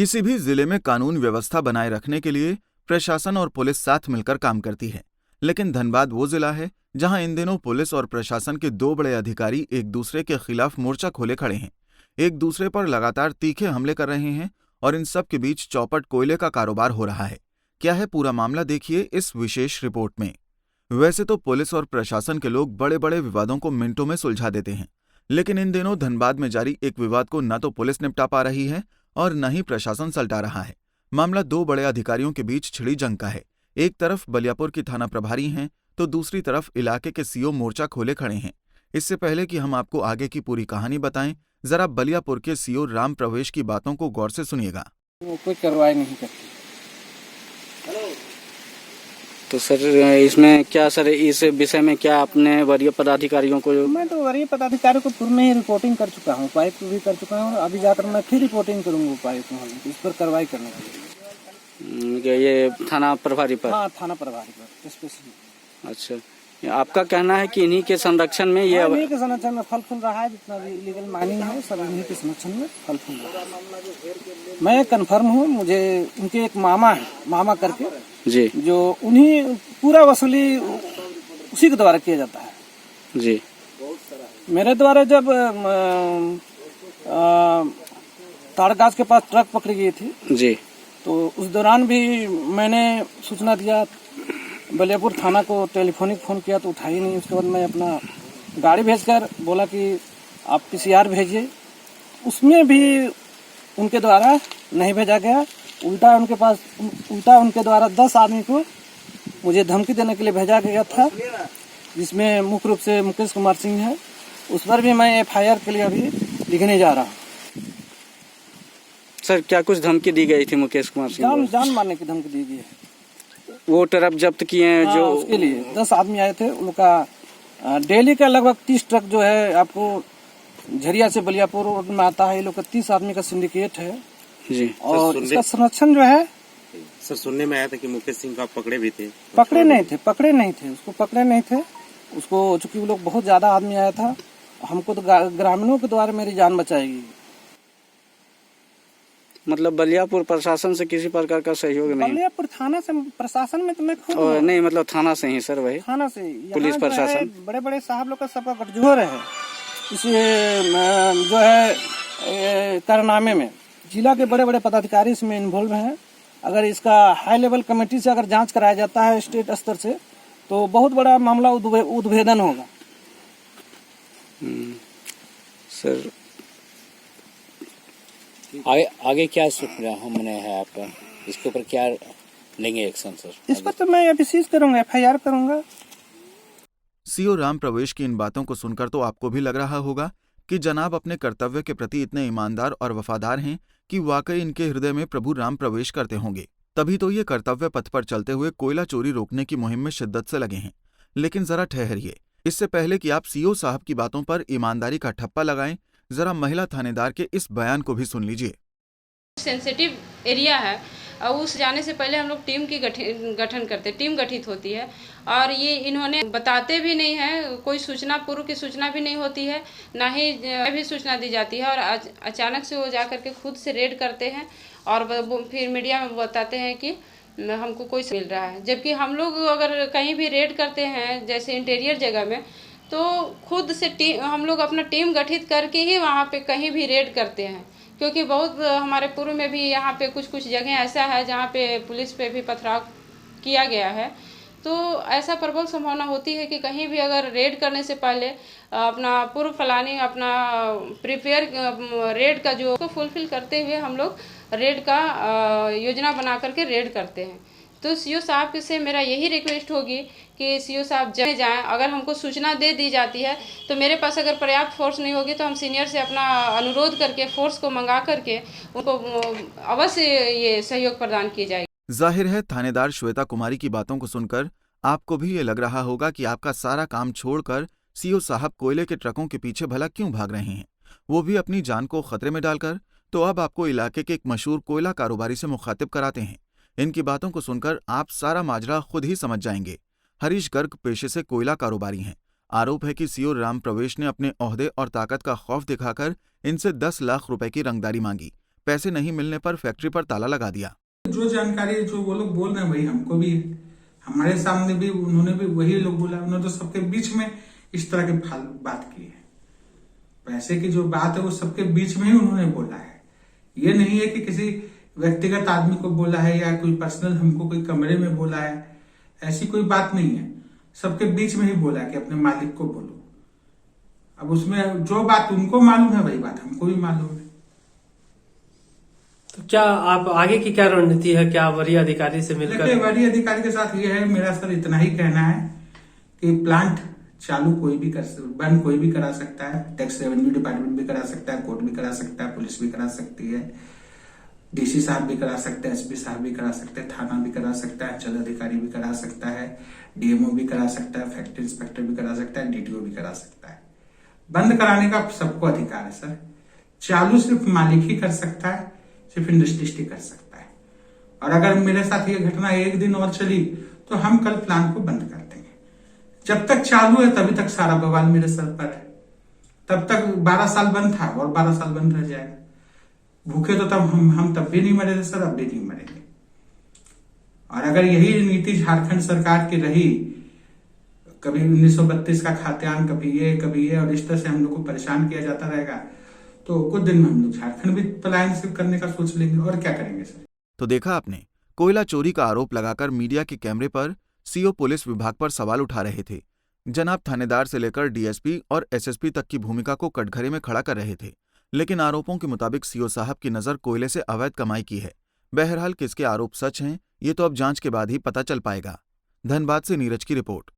किसी भी जिले में कानून व्यवस्था बनाए रखने के लिए प्रशासन और पुलिस साथ मिलकर काम करती है। लेकिन धनबाद वो जिला है जहां इन दिनों पुलिस और प्रशासन के दो बड़े अधिकारी एक दूसरे के खिलाफ मोर्चा खोले खड़े हैं। एक दूसरे पर लगातार तीखे हमले कर रहे हैं और इन सब के बीच चौपट कोयले का कारोबार हो रहा है। क्या है पूरा मामला, देखिए इस विशेष रिपोर्ट में। वैसे तो पुलिस और प्रशासन के लोग बड़े बड़े विवादों को मिनटों में सुलझा देते हैं, लेकिन इन दिनों धनबाद में जारी एक विवाद को न तो पुलिस निपटा पा रही है और न ही प्रशासन सलटा रहा है। मामला दो बड़े अधिकारियों के बीच छिड़ी जंग का है। एक तरफ बलियापुर की थाना प्रभारी हैं तो दूसरी तरफ इलाके के सीओ मोर्चा खोले खड़े हैं। इससे पहले कि हम आपको आगे की पूरी कहानी बताएं, जरा बलियापुर के सीओ राम प्रवेश की बातों को गौर से सुनिएगा। वो कोई कार्रवाई नहीं करती। तो सर इसमें क्या, सर इस विषय में क्या आपने वरीय पदाधिकारियों को? मैं तो वरीय पदाधिकारी को पूर्व में ही रिपोर्टिंग कर चुका हूँ, उपायुक्त को भी कर चुका हूँ। अभी जाकर मैं फिर रिपोर्टिंग करूँगा उपायुक्त को, इस पर कार्रवाई करने के लिए। ये थाना प्रभारी पर? हाँ, थाना प्रभारी पर स्पेशली। अच्छा, आपका कहना है कि इन्हीं के संरक्षण में ये इन्हीं के संरक्षण में फल फूल रहा है। जितना भी इलीगल माइनिंग है सब इन्हीं के संरक्षण में फल फूल रहा है। मैं कन्फर्म हूँ, मुझे उनके एक मामा है, मामा करके जी, जो उन्हीं पूरा वसूली उसी के द्वारा किया जाता है जी। मेरे द्वारा जब ताड़गाछ के पास ट्रक पकड़ी गई थी जी, तो उस दौरान भी मैंने सूचना दिया, बलियापुर थाना को टेलीफोनिक फोन किया तो उठाई नहीं। उसके बाद मैं अपना गाड़ी भेजकर बोला कि आप पीसीआर भेजिए, उसमें भी उनके द्वारा नहीं भेजा गया। उल्टा उनके द्वारा 10 आदमी को मुझे धमकी देने के लिए भेजा गया था, जिसमें मुख्य रूप से मुकेश कुमार सिंह है। उस पर भी मैं एफआईआर के लिए अभी लिखने जा रहा हूँ। सर क्या कुछ धमकी दी गई थी मुकेश कुमार सिंह? जान मारने की धमकी दी गई है। वो ट्रक जब्त किए हैं जो उसके लिए 10 आदमी आए थे। उनका डेली का लगभग 30 ट्रक जो है आपको झरिया से बलियापुर रोड में आता है। ये लोग का 30 आदमी का सिंडिकेट है जी। और इसका संरक्षण जो है, सर सुनने में आया था कि मुकेश सिंह का पकड़े भी थे। पकड़े नहीं थे, उसको पकड़े नहीं थे। उसको चूंकि वो लोग बहुत ज्यादा आदमी आया था, हमको तो ग्रामीणों के द्वारा मेरी जान बचाएगी। मतलब बलियापुर प्रशासन से किसी प्रकार का सहयोग नहीं? बलियापुर थाना से, प्रशासन में तो मैं खुद नहीं, मतलब थाना से ही सर? वही थाना से पुलिस प्रशासन, बड़े बड़े साहब लोग का सबका गठजोड़ है इस जो है कारनामे में। जिला के बड़े बड़े पदाधिकारी इसमें इन्वॉल्व हैं। अगर इसका हाई लेवल कमेटी से अगर जांच कराया जाता है स्टेट स्तर से, तो बहुत बड़ा मामला उद्भेदन होगा। सर आगे क्या हमने है आपका, इसके ऊपर क्या लेंगे एक्शन सर? इस पर तो मैं अभी सीज करूंगा, एफआईआर करूंगा। सीओ राम प्रवेश की इन बातों को सुनकर तो आपको भी लग रहा होगा कि जनाब अपने कर्तव्य के प्रति इतने ईमानदार और वफादार हैं कि वाकई इनके हृदय में प्रभु राम प्रवेश करते होंगे। तभी तो ये कर्तव्य पथ पर चलते हुए कोयला चोरी रोकने की मुहिम में शिद्दत से लगे हैं। लेकिन जरा ठहरिए, इससे पहले कि आप सीओ साहब की बातों पर ईमानदारी का ठप्पा लगाएं, जरा महिला थानेदार के इस बयान को भी सुन लीजिए। सेंसिटिव एरिया है और उस जाने से पहले हम लोग टीम की गठन करते, टीम गठित होती है और ये इन्होंने बताते भी नहीं है। कोई सूचना, पूर्व की सूचना भी नहीं होती है, ना ही भी सूचना दी जाती है। और अचानक से वो जा करके खुद से रेड करते हैं और फिर मीडिया में बताते हैं कि हमको कोई मिल रहा है। जबकि हम लोग अगर कहीं भी रेड करते हैं, जैसे इंटीरियर जगह में, तो खुद से हम लोग अपना टीम गठित करके ही वहाँ पे कहीं भी रेड करते हैं। क्योंकि बहुत हमारे पूर्व में भी यहाँ पे कुछ जगह ऐसा है जहाँ पे पुलिस पे भी पथराव किया गया है। तो ऐसा प्रबल संभावना होती है कि कहीं भी अगर रेड करने से पहले अपना पूर्व प्लानिंग, अपना प्रिपेयर रेड का जो फुलफिल करते हुए हम लोग रेड का योजना बना करके रेड करते हैं। तो सीओ साहब से मेरा यही रिक्वेस्ट होगी कि सीओ साहब जब जाएं, अगर हमको सूचना दे दी जाती है तो मेरे पास अगर पर्याप्त फोर्स नहीं होगी तो हम सीनियर से अपना अनुरोध करके फोर्स को मंगा करके उनको अवश्य ये सहयोग प्रदान किया जाएगा। जाहिर है थानेदार श्वेता कुमारी की बातों को सुनकर आपको भी ये लग रहा होगा कि आपका सारा काम छोड़कर सीओ साहब कोयले के ट्रकों के पीछे भला क्यों भाग रहे हैं, वो भी अपनी जान को खतरे में डालकर। तो अब आपको इलाके के एक मशहूर कोयला कारोबारी से मुखातिब कराते हैं। इनकी बातों को सुनकर आप सारा माजरा खुद ही समझ जाएंगे। हरीश गर्ग पेशे से कोयला कारोबारी हैं। आरोप है कि सीओ राम प्रवेश ने अपने ओहदे और ताकत का खौफ दिखाकर इनसे 10 लाख रुपए की रंगदारी मांगी। पैसे नहीं मिलने पर फैक्ट्री पर ताला लगा दिया। जो जानकारी जो वो लोग बोल रहे हैं वही हमको भी है, हमारे सामने भी उन्होंने भी वही लोग बोला। उन्होंने तो सबके बीच में इस तरह की बात की है। पैसे की जो बात है वो सबके बीच में ही उन्होंने बोला है। ये नहीं है कि किसी व्यक्तिगत आदमी को बोला है या कोई पर्सनल हमको कोई कमरे में बोला है, ऐसी कोई बात नहीं है। सबके बीच में ही बोला कि अपने मालिक को बोलो। अब उसमें जो बात उनको मालूम है वही बात हमको भी मालूम है। तो क्या आप आगे की क्या रणनीति है, क्या वरीय अधिकारी से मिलकर? देखिए, वरीय अधिकारी के साथ ये है, मेरा सर इतना ही कहना है कि प्लांट चालू कोई भी बंद कोई भी करा सकता है। टैक्स रेवेन्यू डिपार्टमेंट भी करा सकता है, कोर्ट भी करा सकता है, पुलिस भी करा सकती है, डीसी साहब भी करा सकते हैं, एसपी साहब भी करा सकते हैं, थाना भी करा सकता है, अंचल अधिकारी भी करा सकता है, डीएमओ भी करा सकता है, फैक्ट्री इंस्पेक्टर भी करा सकता है, डीटीओ भी करा सकता है। बंद कराने का सबको अधिकार है सर। चालू सिर्फ मालिक ही कर सकता है, सिर्फ इंडस्ट्रिस्ट ही कर सकता है। और अगर मेरे साथ ये घटना एक दिन और चली तो हम कल प्लांट को बंद कर देंगे। जब तक चालू है तभी तक सारा बवाल मेरे सर पर है। तब तक 12 साल बंद था और 12 साल बंद रह जाएगा। भूखे तो तब हम तब भी नहीं मरे थे सर, अब भी नहीं मरेंगे। और अगर यही नीति झारखंड सरकार की रही, कभी 1932 का खाद्यान्न, कभी ये और इस तरह से हम लोग को परेशान किया जाता रहेगा तो कुछ दिन में हम लोग झारखंड भी पलायन से करने का सोच लेंगे। और क्या करेंगे सर? तो देखा आपने, कोयला चोरी का आरोप लगाकर मीडिया के कैमरे पर सीओ पुलिस विभाग पर सवाल उठा रहे थे। जनाब थानेदार से लेकर डीएसपी और एसएसपी तक की भूमिका को कटघरे में खड़ा कर रहे थे। लेकिन आरोपों के मुताबिक सीओ साहब की नजर कोयले से अवैध कमाई की है। बहरहाल किसके आरोप सच हैं, ये तो अब जांच के बाद ही पता चल पाएगा। धनबाद से नीरज की रिपोर्ट।